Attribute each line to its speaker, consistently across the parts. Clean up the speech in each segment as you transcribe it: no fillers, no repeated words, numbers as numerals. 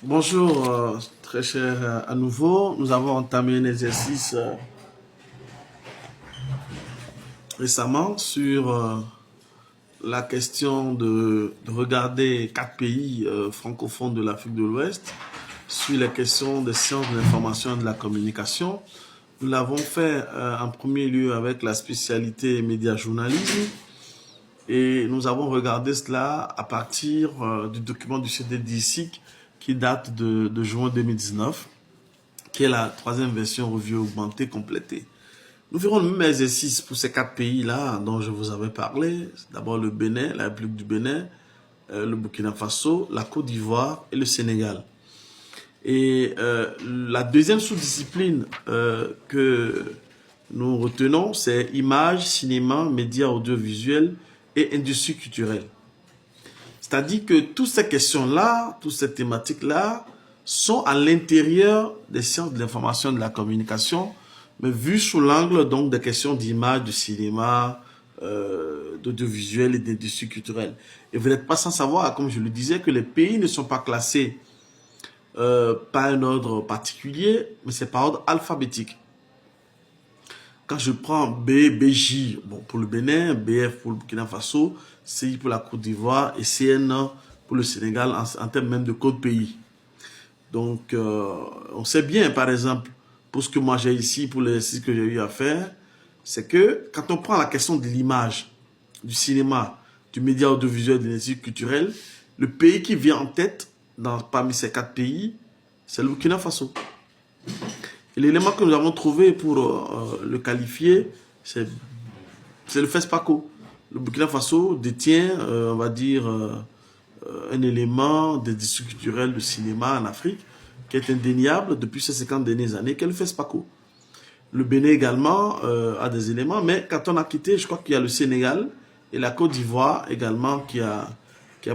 Speaker 1: Bonjour, très cher à nouveau. Nous avons entamé un exercice récemment sur la question de regarder quatre pays francophones de l'Afrique de l'Ouest sur les questions des sciences de l'information et de la communication. Nous l'avons fait en premier lieu avec la spécialité média journalisme et nous avons regardé cela à partir du document du CDDICIC qui date de juin 2019, qui est la troisième version revue augmentée complétée. Nous ferons le même exercice pour ces quatre pays-là dont je vous avais parlé. D'abord le Bénin, la République du Bénin, le Burkina Faso, la Côte d'Ivoire et le Sénégal. Et la deuxième sous-discipline que nous retenons, c'est images, cinéma, médias audiovisuels et industrie culturelle. C'est-à-dire que toutes ces questions-là, toutes ces thématiques-là, sont à l'intérieur des sciences de l'information et de la communication, mais vues sous l'angle donc des questions d'image, de cinéma, d'audiovisuel et d'industrie culturelle. Et vous n'êtes pas sans savoir, comme je le disais, que les pays ne sont pas classés par un ordre particulier, mais c'est par ordre alphabétique. Quand je prends B, BJ, bon, pour le Bénin, BF pour le Burkina Faso, CI pour la Côte d'Ivoire et CN pour le Sénégal en termes même de code pays. Donc, on sait bien, par exemple, pour ce que moi j'ai ici, pour l'exercice que j'ai eu à faire, c'est que quand on prend la question de l'image, du cinéma, du média audiovisuel, de l'industrie culturelle, le pays qui vient en tête parmi ces quatre pays, c'est le Burkina Faso. Et l'élément que nous avons trouvé pour le qualifier, c'est le FESPACO. Le Burkina Faso détient, on va dire, un élément d'industrie culturelle de cinéma en Afrique qui est indéniable depuis ces 50 dernières années, qu'est le FESPACO. Le Bénin également a des éléments, mais quand on a quitté, je crois qu'il y a le Sénégal et la Côte d'Ivoire également qui a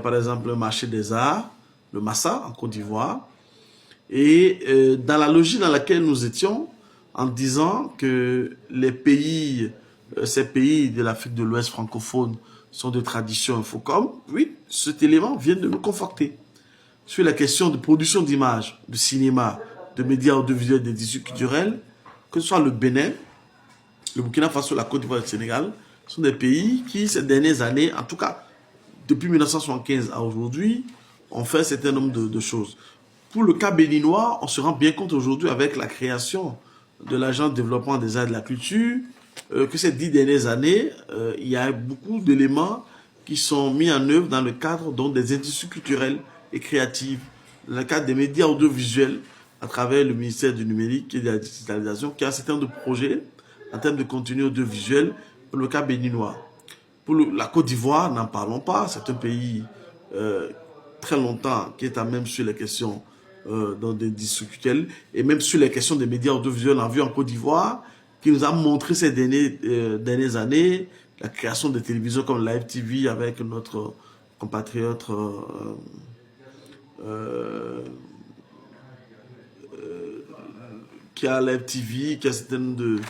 Speaker 1: par exemple le marché des arts, le Massa en Côte d'Ivoire. Et dans la logique dans laquelle nous étions, en disant que les pays, ces pays de l'Afrique de l'Ouest francophone sont de tradition Infocom, oui, cet élément vient de nous conforter. Sur la question de production d'images, de cinéma, de médias audiovisuels, des tissus culturels, que ce soit le Bénin, le Burkina Faso, la Côte d'Ivoire et le Sénégal, sont des pays qui, ces dernières années, en tout cas depuis 1975 à aujourd'hui, ont fait un certain nombre de choses. Pour le cas béninois, on se rend bien compte aujourd'hui avec la création de l'Agence de développement des arts et de la culture que ces 10 dernières années, il y a beaucoup d'éléments qui sont mis en œuvre dans le cadre donc, des industries culturelles et créatives, dans le cadre des médias audiovisuels, à travers le ministère du numérique et de la digitalisation, qui a un certain nombre de projets en termes de contenu audiovisuel pour le cas béninois. Pour la Côte d'Ivoire, n'en parlons pas, c'est un pays très longtemps qui est à même sur les questions dans des discussions et même sur les questions des médias audiovisuels en vue en Côte d'Ivoire, qui nous a montré ces dernières années la création de télévisions comme Live TV avec notre compatriote qui a Live TV, qui a certaines de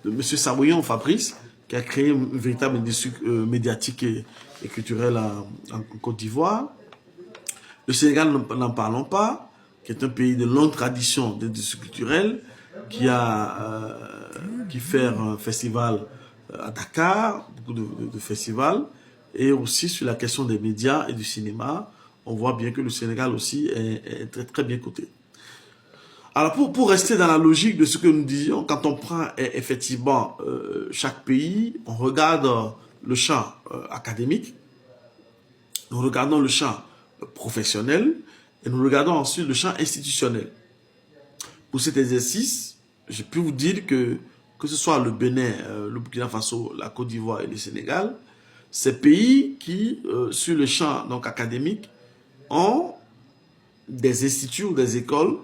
Speaker 1: M. Savoyon Fabrice, qui a créé une véritable industrie médiatique et culturelle en Côte d'Ivoire. Le Sénégal, n'en parlons pas, qui est un pays de longue tradition d'industrie culturelle, qui fait un festival à Dakar, beaucoup de festivals, et aussi sur la question des médias et du cinéma, on voit bien que le Sénégal aussi est très, très bien coté. Alors pour rester dans la logique de ce que nous disions, quand on prend effectivement chaque pays, on regarde le champ académique, nous regardons le champ professionnel et nous regardons ensuite le champ institutionnel. Pour cet exercice, j'ai pu vous dire que ce soit le Bénin, le Burkina Faso, la Côte d'Ivoire et le Sénégal, ces pays qui, sur le champ donc, académique, ont des instituts ou des écoles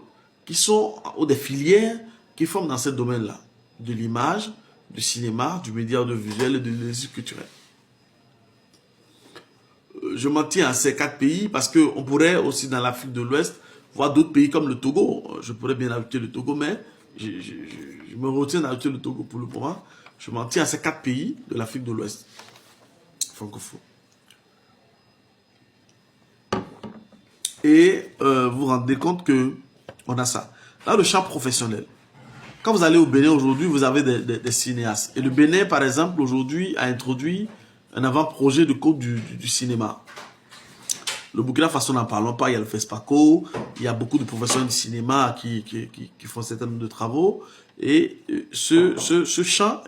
Speaker 1: qui sont, ou des filières qui forment dans ce domaine-là, de l'image, du cinéma, du média audiovisuel et de l'industrie culturelle. Je m'en tiens à ces quatre pays parce qu'on pourrait aussi dans l'Afrique de l'Ouest voir d'autres pays comme le Togo. Je pourrais bien ajouter le Togo, mais je me retiens d'ajouter le Togo pour le moment. Je m'en tiens à ces quatre pays de l'Afrique de l'Ouest francophone. Et vous vous rendez compte que on a ça. Dans le champ professionnel, quand vous allez au Bénin aujourd'hui, vous avez des cinéastes. Et le Bénin, par exemple, aujourd'hui, a introduit un avant-projet de code du cinéma. Le Burkina Faso, n'en parlons pas, il y a le FESPACO, il y a beaucoup de professionnels du cinéma qui font un certain nombre de travaux. Et ce champ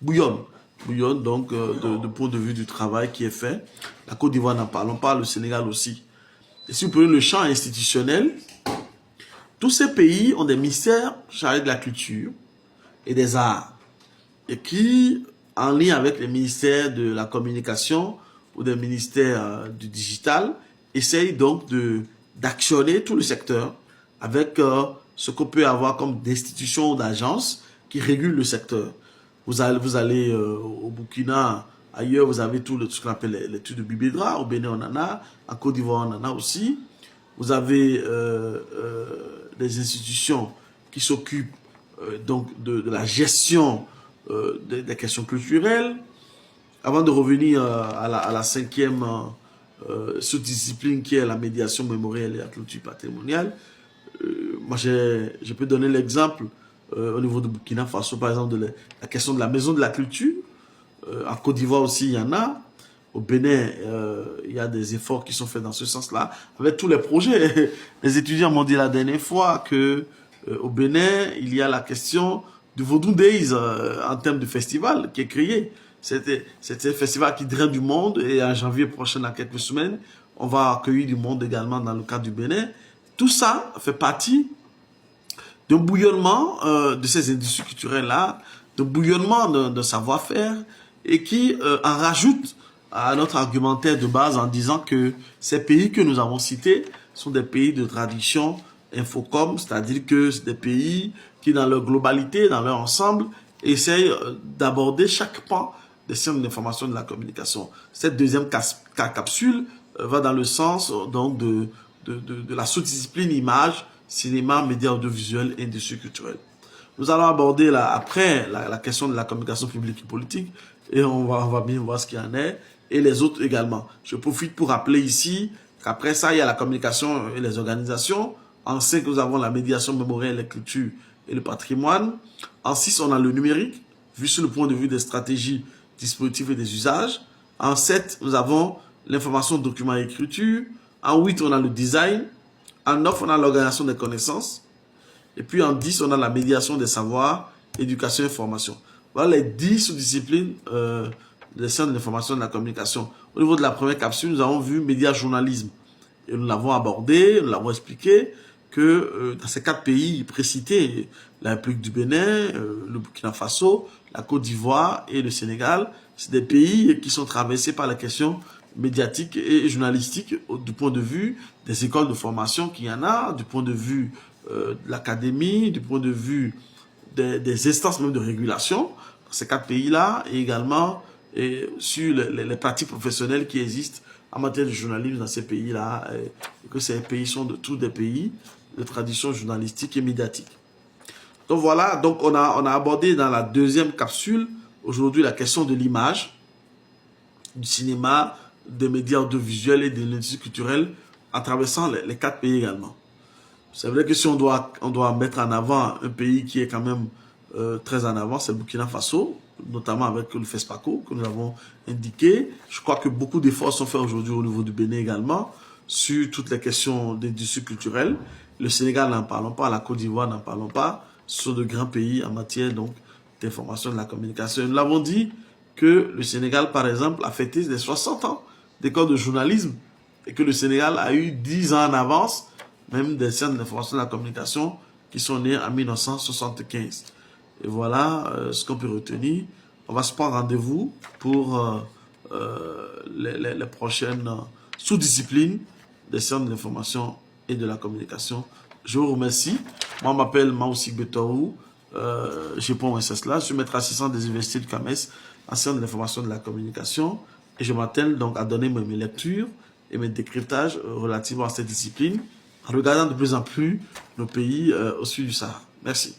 Speaker 1: bouillonne donc de point de vue du travail qui est fait. La Côte d'Ivoire, n'en parlons pas, le Sénégal aussi. Et si vous prenez le champ institutionnel, tous ces pays ont des ministères chargés de la culture et des arts, et qui, en lien avec les ministères de la communication ou des ministères du digital, essayent donc d'actionner tout le secteur avec ce qu'on peut avoir comme d'institutions ou d'agences qui régulent le secteur. Vous allez au Burkina, ailleurs vous avez tout ce qu'on appelle l'étude de Bibédra, au Bénin on en a, en Côte d'Ivoire on en a aussi. Vous avez des institutions qui s'occupent donc de la gestion des questions culturelles. Avant de revenir à la cinquième sous-discipline qui est la médiation mémorielle et la culture patrimoniale, moi je peux donner l'exemple au niveau de Burkina Faso, par exemple, de la question de la maison de la culture. En Côte d'Ivoire aussi, il y en a. Au Bénin, il y a des efforts qui sont faits dans ce sens-là, avec tous les projets. Les étudiants m'ont dit la dernière fois que au Bénin, il y a la question du Vodou Days en termes de festival qui est créé. C'était un festival qui draine du monde, et en janvier prochain, dans quelques semaines, on va accueillir du monde également dans le cadre du Bénin. Tout ça fait partie d'un bouillonnement de ces industries culturelles-là, d'un bouillonnement de savoir-faire, et qui en rajoute à notre argumentaire de base en disant que ces pays que nous avons cités sont des pays de tradition infocom, c'est-à-dire que c'est des pays qui, dans leur globalité, dans leur ensemble, essayent d'aborder chaque pan des sciences de l'information et de la communication. Cette deuxième capsule va dans le sens donc de la sous-discipline image, cinéma, médias audiovisuels et industrie culturelle. Nous allons aborder après la question de la communication publique et politique, et on va bien voir ce qu'il y en est, et les autres également. Je profite pour rappeler ici qu'après ça, il y a la communication et les organisations. En 5, nous avons la médiation mémorielle, la culture et le patrimoine. En 6, on a le numérique, vu sur le point de vue des stratégies, dispositifs et des usages. En 7, nous avons l'information, document et écriture. En 8, on a le design. En 9, on a l'organisation des connaissances. Et puis en 10, on a la médiation des savoirs, éducation et formation. Voilà les 10 sous-disciplines des sciences de l'information et de la communication. Au niveau de la première capsule, nous avons vu médias journalisme. Et nous l'avons abordé, nous l'avons expliqué que dans ces 4 pays précités, la République du Bénin, le Burkina Faso, la Côte d'Ivoire et le Sénégal, c'est des pays qui sont traversés par la question médiatique et journalistique du point de vue des écoles de formation qu'il y en a, du point de vue de l'académie, du point de vue des instances même de régulation dans ces 4 pays-là, et également sur les pratiques professionnelles qui existent en matière de journalisme dans ces pays-là, et que ces pays sont de tous des pays de tradition journalistique et médiatique. Donc voilà, donc on a abordé dans la deuxième capsule aujourd'hui la question de l'image, du cinéma, des médias audiovisuels et de l'industrie culturelle en traversant les 4 pays également. C'est vrai que si on doit mettre en avant un pays qui est quand même très en avant, c'est le Burkina Faso, notamment avec le FESPACO que nous avons indiqué. Je crois que beaucoup d'efforts sont faits aujourd'hui au niveau du Bénin également sur toutes les questions d'industrie culturelle. Le Sénégal, n'en parlons pas, la Côte d'Ivoire, n'en parlons pas. Ce sont de grands pays en matière donc d'information et de la communication. Et nous l'avons dit que le Sénégal, par exemple, a fêté les 60 ans d'école de journalisme, et que le Sénégal a eu 10 ans en avance, même des sciences de l'information et de la communication qui sont nés en 1975. Et voilà ce qu'on peut retenir. On va se prendre rendez-vous pour les prochaines sous-disciplines des sciences de l'information et de la communication. Je vous remercie. Moi, je m'appelle Maoussi Betorou. Je prends un là. Je suis maître assistant des universités de CAMES en sciences de l'information et de la communication. Et je m'attelle donc à donner mes lectures et mes décryptages relativement à cette discipline, en regardant de plus en plus nos pays au sud du Sahara. Merci.